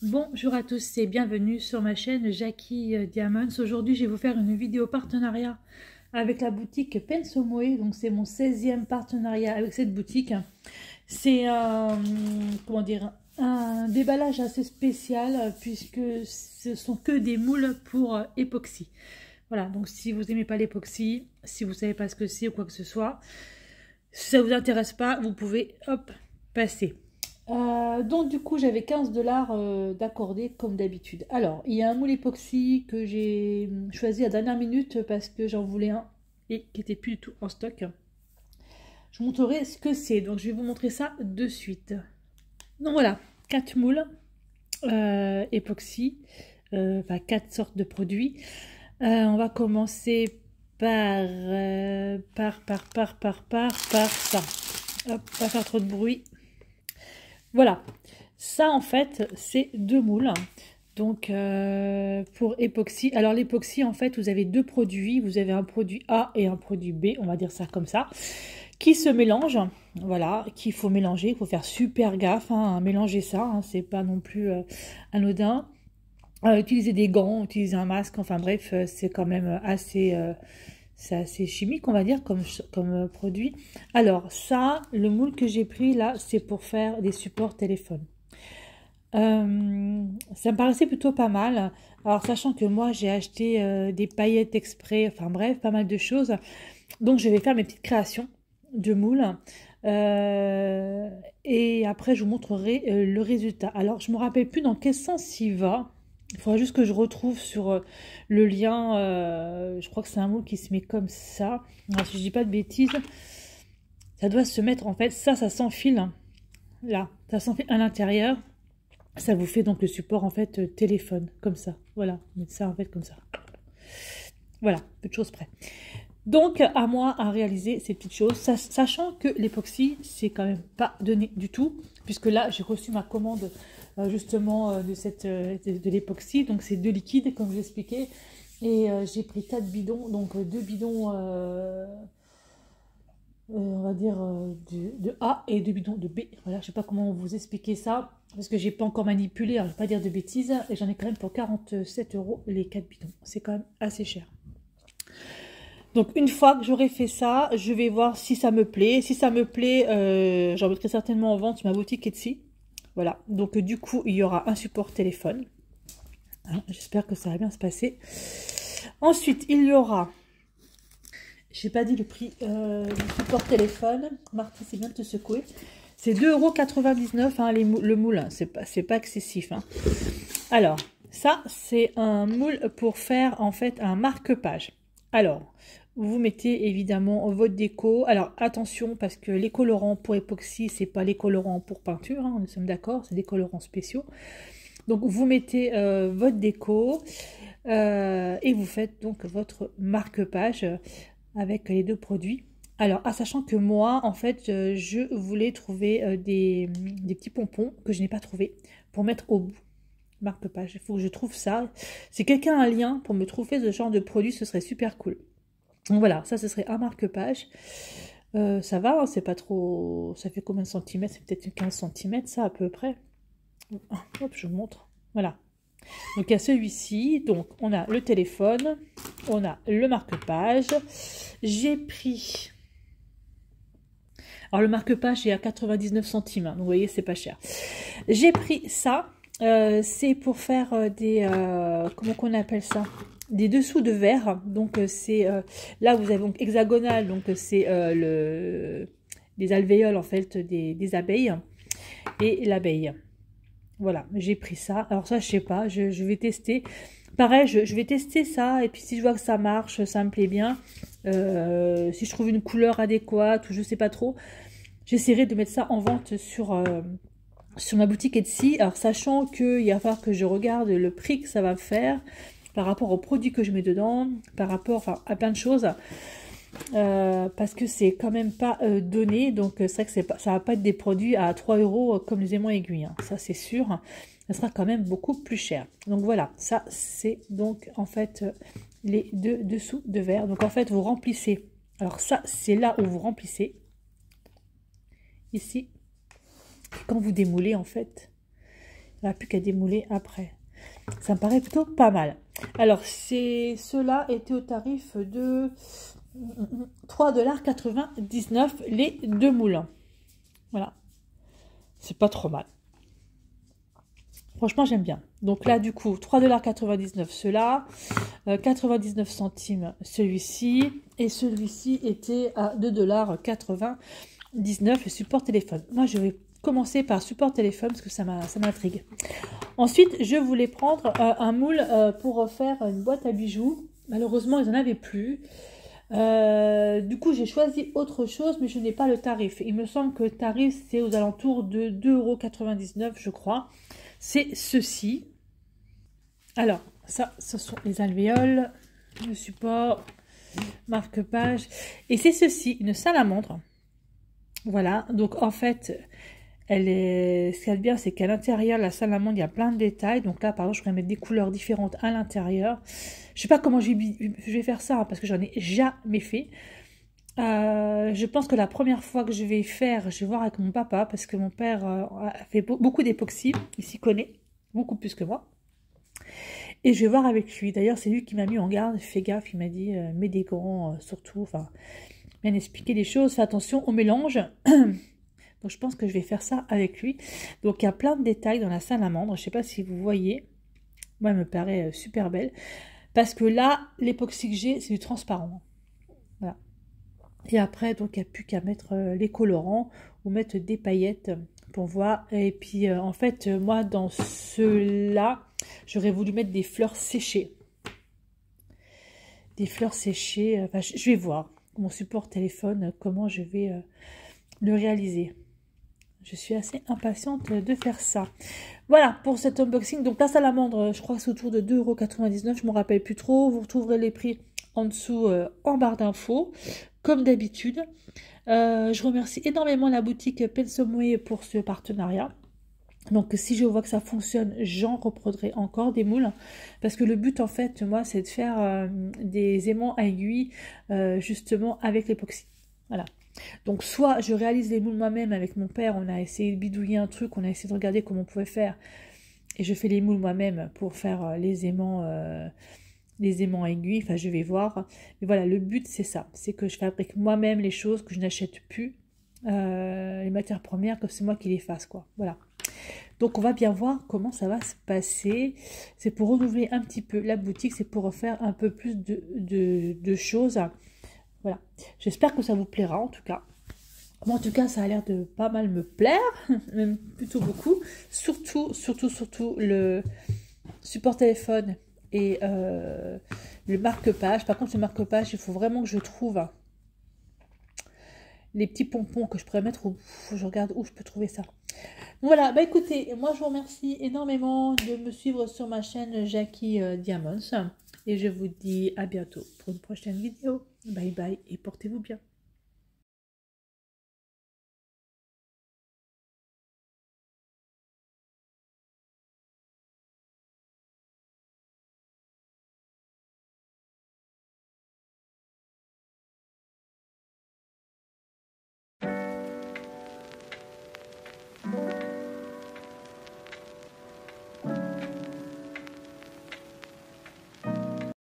Bonjour à tous et bienvenue sur ma chaîne Jackie Diamonds. Aujourd'hui, je vais vous faire une vidéo partenariat avec la boutique Pensomoe. Donc, c'est mon 16e partenariat avec cette boutique. C'est comment dire, un déballage assez spécial puisque ce sont que des moules pour époxy. Voilà, donc si vous n'aimez pas l'époxy, si vous ne savez pas ce que c'est ou quoi que ce soit, si ça ne vous intéresse pas, vous pouvez, hop, passer. Donc du coup j'avais 15 $ d'accordé comme d'habitude. Alors il y a un moule époxy que j'ai choisi à dernière minute parce que j'en voulais un et qui n'était plus du tout en stock. Je vous montrerai ce que c'est, donc je vais vous montrer ça de suite. Donc voilà, 4 moules époxy, enfin 4 sortes de produits. On va commencer par ça. Hop, pas faire trop de bruit. Voilà, ça en fait c'est 2 moules. Donc pour époxy, alors l'époxy en fait vous avez 2 produits, vous avez un produit A et un produit B, on va dire ça comme ça, qui se mélangent, voilà, qu'il faut mélanger, il faut faire super gaffe à mélanger ça, c'est pas non plus anodin. Utiliser des gants, utiliser un masque, enfin bref, c'est quand même assez... c'est assez chimique, on va dire, comme produit. Alors, ça, le moule que j'ai pris, là, c'est pour faire des supports téléphone. Ça me paraissait plutôt pas mal. Alors, sachant que moi, j'ai acheté des paillettes exprès, enfin bref, pas mal de choses. Donc, je vais faire mes petites créations de moules. Et après, je vous montrerai le résultat. Alors, je me rappelle plus dans quel sens il va. Il faudra juste que je retrouve sur le lien. Je crois que c'est un moule qui se met comme ça. Alors, si je dis pas de bêtises, ça doit se mettre en fait. Ça s'enfile. Là, ça s'enfile à l'intérieur. Ça vous fait donc le support en fait téléphone, comme ça. Voilà, mettre ça en fait comme ça. Voilà, peu de choses près. Donc, à moi à réaliser ces petites choses, sachant que l'époxy, c'est quand même pas donné du tout, puisque là, j'ai reçu ma commande justement de l'époxy, donc c'est 2 liquides, comme je l'expliquais, et j'ai pris 4 bidons, donc 2 bidons, on va dire, de A et 2 bidons de B. Voilà, je sais pas comment vous expliquer ça, parce que j'ai pas encore manipulé, alors je vais pas dire de bêtises, et j'en ai quand même pour 47 € les 4 bidons, c'est quand même assez cher. Donc une fois que j'aurai fait ça, je vais voir si ça me plaît. Si ça me plaît, j'en mettrai certainement en vente sur ma boutique Etsy. Voilà, donc du coup, il y aura un support téléphone. Hein, j'espère que ça va bien se passer. Ensuite, il y aura... Je n'ai pas dit le prix du support téléphone. Martin, c'est bien de te secouer. C'est 2,99 € le moule. Hein. C'est pas excessif. Hein. Alors, ça, c'est un moule pour faire en fait un marque-page. Alors, vous mettez évidemment votre déco. Alors, attention, parce que les colorants pour époxy, c'est pas les colorants pour peinture, nous sommes d'accord, c'est des colorants spéciaux. Donc, vous mettez votre déco et vous faites donc votre marque-page avec les 2 produits. Alors, sachant que moi, en fait, je voulais trouver des petits pompons que je n'ai pas trouvé pour mettre au bout. Marque-page, il faut que je trouve ça. Si quelqu'un a un lien pour me trouver ce genre de produit, ce serait super cool. Donc voilà, ça ce serait un marque-page. Ça va, c'est pas trop... Ça fait combien de centimètres? C'est peut-être 15 cm, ça à peu près. Hop, je vous montre. Voilà. Donc il y a celui-ci. Donc on a le téléphone, on a le marque-page. J'ai pris... Alors le marque-page est à 99 centimes, donc vous voyez, c'est pas cher. J'ai pris ça. C'est pour faire des... comment qu'on appelle ça? Des dessous de verre. Donc c'est... là, vous avez donc hexagonal. Donc c'est les alvéoles, en fait, des abeilles. Et l'abeille. Voilà, j'ai pris ça. Alors ça, je sais pas. Je vais tester. Pareil, je vais tester ça. Et puis si je vois que ça marche, ça me plaît bien. Si je trouve une couleur adéquate ou je sais pas trop, j'essaierai de mettre ça en vente sur ma boutique Etsy. Alors sachant qu'il va falloir que je regarde le prix que ça va faire par rapport aux produits que je mets dedans, par rapport à plein de choses, parce que c'est quand même pas donné. Donc c'est vrai que ça va pas être des produits à 3 € comme les aimants aiguilles, ça c'est sûr. Ça sera quand même beaucoup plus cher. Donc voilà, ça c'est donc en fait les 2 dessous de verre. Donc en fait vous remplissez, alors ça c'est là où vous remplissez, ici. Quand vous démoulez en fait, On n'a plus qu'à démouler après. Ça me paraît plutôt pas mal. Alors, ceux-là étaient au tarif de 3,99 $ les deux moules. Voilà. C'est pas trop mal. Franchement, j'aime bien. Donc là, du coup, 3,99 $ ceux-là. 99 centimes celui-ci. Et celui-ci était à 2,99 $ le support téléphone. Moi, je vais commencer par support téléphone parce que ça m'intrigue. Ensuite, je voulais prendre un moule pour faire une boîte à bijoux. Malheureusement, ils n'en avaient plus. Du coup, j'ai choisi autre chose, mais je n'ai pas le tarif. Il me semble que le tarif, c'est aux alentours de 2,99 €, je crois. C'est ceci. Alors, ça, ce sont les alvéoles, le support, marque-page. Et c'est ceci, une salamandre. Voilà, donc en fait, ce qu'il y a de bien, c'est qu'à l'intérieur, la salamandre, il y a plein de détails. Donc là, par exemple, je pourrais mettre des couleurs différentes à l'intérieur. Je ne sais pas comment je vais faire ça, hein, parce que j'en ai jamais fait. Je pense que la première fois que je vais voir avec mon papa, parce que mon père a fait beaucoup d'époxy, il s'y connaît, beaucoup plus que moi. Et je vais voir avec lui. D'ailleurs, c'est lui qui m'a mis en garde, fais gaffe, il m'a dit, mets des gants, surtout, enfin, bien expliquer les choses, fais attention au mélange. Donc, je pense que je vais faire ça avec lui. Donc, il y a plein de détails dans la salamandre. Je ne sais pas si vous voyez. Moi, elle me paraît super belle. Parce que là, l'époxy que j'ai, c'est du transparent. Voilà. Et après, donc, il n'y a plus qu'à mettre les colorants ou mettre des paillettes pour voir. Et puis, en fait, moi, dans ceux-là, j'aurais voulu mettre des fleurs séchées. Des fleurs séchées. Enfin, je vais voir mon support téléphone, comment je vais le réaliser. Je suis assez impatiente de faire ça. Voilà pour cet unboxing. Donc la salamandre, je crois que c'est autour de 2,99 €. Je ne me rappelle plus trop. Vous retrouverez les prix en dessous en barre d'infos, comme d'habitude. Je remercie énormément la boutique Pensomoué pour ce partenariat. Donc si je vois que ça fonctionne, j'en reprendrai encore des moules. Parce que le but en fait, moi, c'est de faire des aimants à aiguilles justement avec l'époxy. Voilà. Donc soit je réalise les moules moi-même avec mon père, on a essayé de bidouiller un truc, on a essayé de regarder comment on pouvait faire. Et je fais les moules moi-même pour faire les aimants aiguilles, enfin je vais voir. Mais voilà, le but c'est ça, c'est que je fabrique moi-même les choses, que je n'achète plus les matières premières, que c'est moi qui les fasse, quoi. Voilà. Donc on va bien voir comment ça va se passer. C'est pour renouveler un petit peu la boutique, c'est pour faire un peu plus de choses. Voilà, j'espère que ça vous plaira en tout cas. Moi, en tout cas, ça a l'air de pas mal me plaire, même plutôt beaucoup. Surtout le support téléphone et le marque-page. Par contre, le marque-page, il faut vraiment que je trouve les petits pompons que je pourrais mettre au bout. Je regarde où je peux trouver ça. Voilà, bah écoutez, moi je vous remercie énormément de me suivre sur ma chaîne Jackie Diamonds. Et je vous dis à bientôt pour une prochaine vidéo. Bye bye et portez-vous bien.